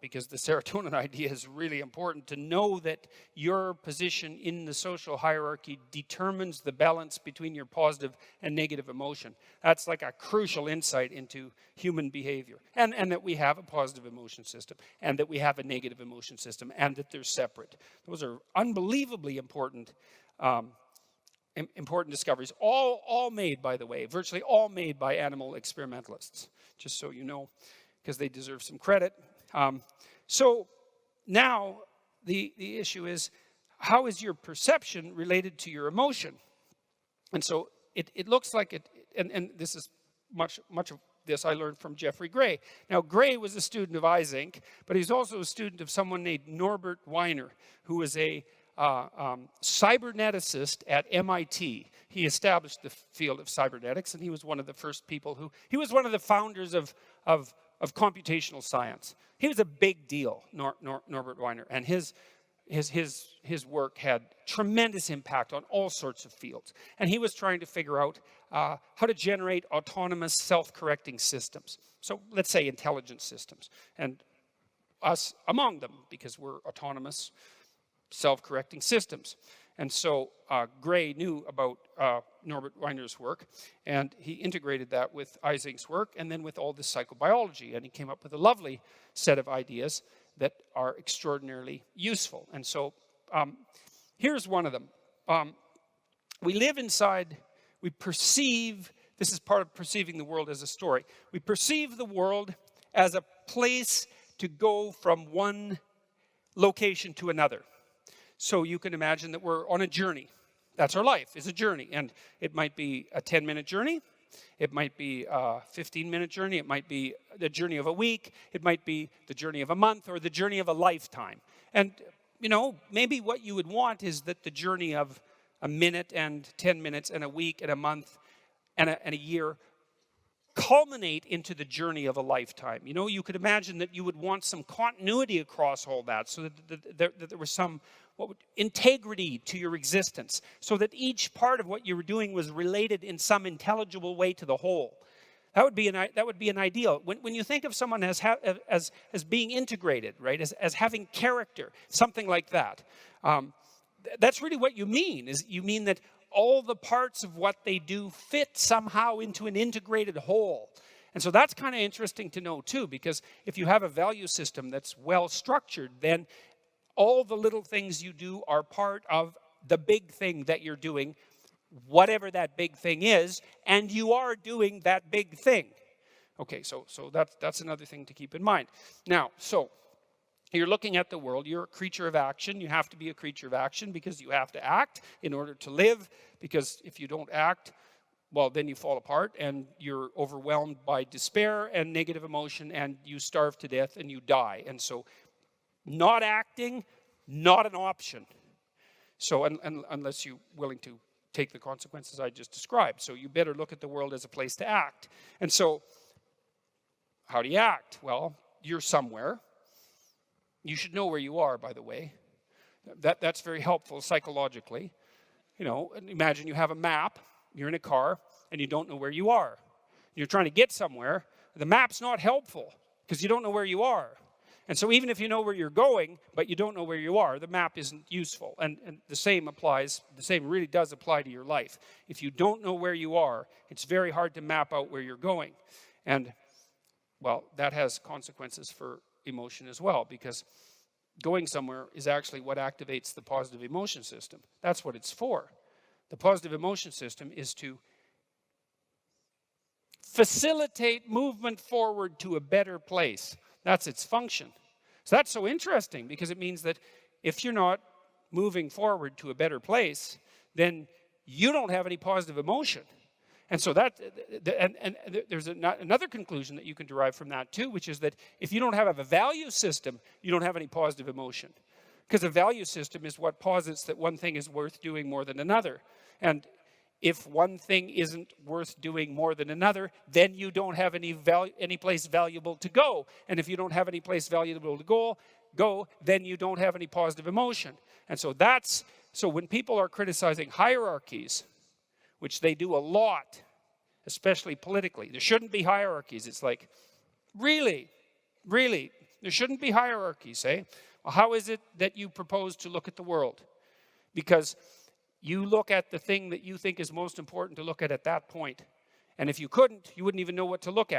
because the serotonin idea is really important, to know that your position in the social hierarchy determines the balance between your positive and negative emotion. That's like a crucial insight into human behavior. And that we have a positive emotion system, and that we have a negative emotion system, and that they're separate. Those are unbelievably important discoveries, all made, by the way, virtually all made by animal experimentalists, just so you know, because they deserve some credit. So now the issue is, how is your perception related to your emotion? And so it looks like it, and this is much of this I learned from Jeffrey Gray. Now, Gray was a student of Eysenck, but he's also a student of someone named Norbert Weiner, who was a cyberneticist at MIT. He established the field of cybernetics, and he was one of the first people he was one of the founders of computational science. He was a big deal, Norbert Weiner, and his work had tremendous impact on all sorts of fields. And he was trying to figure out how to generate autonomous self-correcting systems. So let's say intelligent systems, and us among them, because we're autonomous self-correcting systems. And so Gray knew about Norbert Weiner's work, and he integrated that with Eysenck's work, and then with all this psychobiology, and he came up with a lovely set of ideas that are extraordinarily useful. And so here's one of them. We live inside, we perceive, this is part of perceiving the world as a story. We perceive the world as a place to go from one location to another. So you can imagine that we're on a journey. That's our life, is a journey. And it might be a 10-minute journey. It might be a 15-minute journey. It might be the journey of a week. It might be the journey of a month, or the journey of a lifetime. And, you know, maybe what you would want is that the journey of a minute and 10 minutes and a week and a month and a year culminate into the journey of a lifetime. You know, you could imagine that you would want some continuity across all that, so that there was some integrity to your existence, so that each part of what you were doing was related in some intelligible way to the whole. That would be an ideal. When you think of someone as being integrated, right, as having character, something like that, that's really what you mean. You mean that all the parts of what they do fit somehow into an integrated whole. And so that's kind of interesting to know too, because if you have a value system that's well structured, then all the little things you do are part of the big thing that you're doing, whatever that big thing is, and you are doing that big thing. Okay, so that's another thing to keep in mind. Now, so you're looking at the world, you're a creature of action. You have to be a creature of action because you have to act in order to live, because if you don't act, well, then you fall apart and you're overwhelmed by despair and negative emotion, and you starve to death and you die. And so not acting, not an option. So unless you're willing to take the consequences I just described. So you better look at the world as a place to act. And so how do you act? Well, you're somewhere. You should know where you are, by the way. That's very helpful psychologically. You know, imagine you have a map, you're in a car, and you don't know where you are. You're trying to get somewhere. The map's not helpful because you don't know where you are. And so even if you know where you're going, but you don't know where you are, the map isn't useful. And the same really does apply to your life. If you don't know where you are, it's very hard to map out where you're going. And, well, that has consequences for emotion as well, because going somewhere is actually what activates the positive emotion system. That's what it's for. The positive emotion system is to facilitate movement forward to a better place. That's its function. So that's so interesting, because it means that if you're not moving forward to a better place, then you don't have any positive emotion. And so there's another conclusion that you can derive from that too, which is that if you don't have a value system, you don't have any positive emotion. Because a value system is what posits that one thing is worth doing more than another. And if one thing isn't worth doing more than another, then you don't have any place valuable to go. And if you don't have any place valuable to go, then you don't have any positive emotion. And so so when people are criticizing hierarchies, which they do a lot, especially politically, there shouldn't be hierarchies. It's like, really, There shouldn't be hierarchies, eh? Well, how is it that you propose to look at the world? Because you look at the thing that you think is most important to look at that point. And if you couldn't, you wouldn't even know what to look at.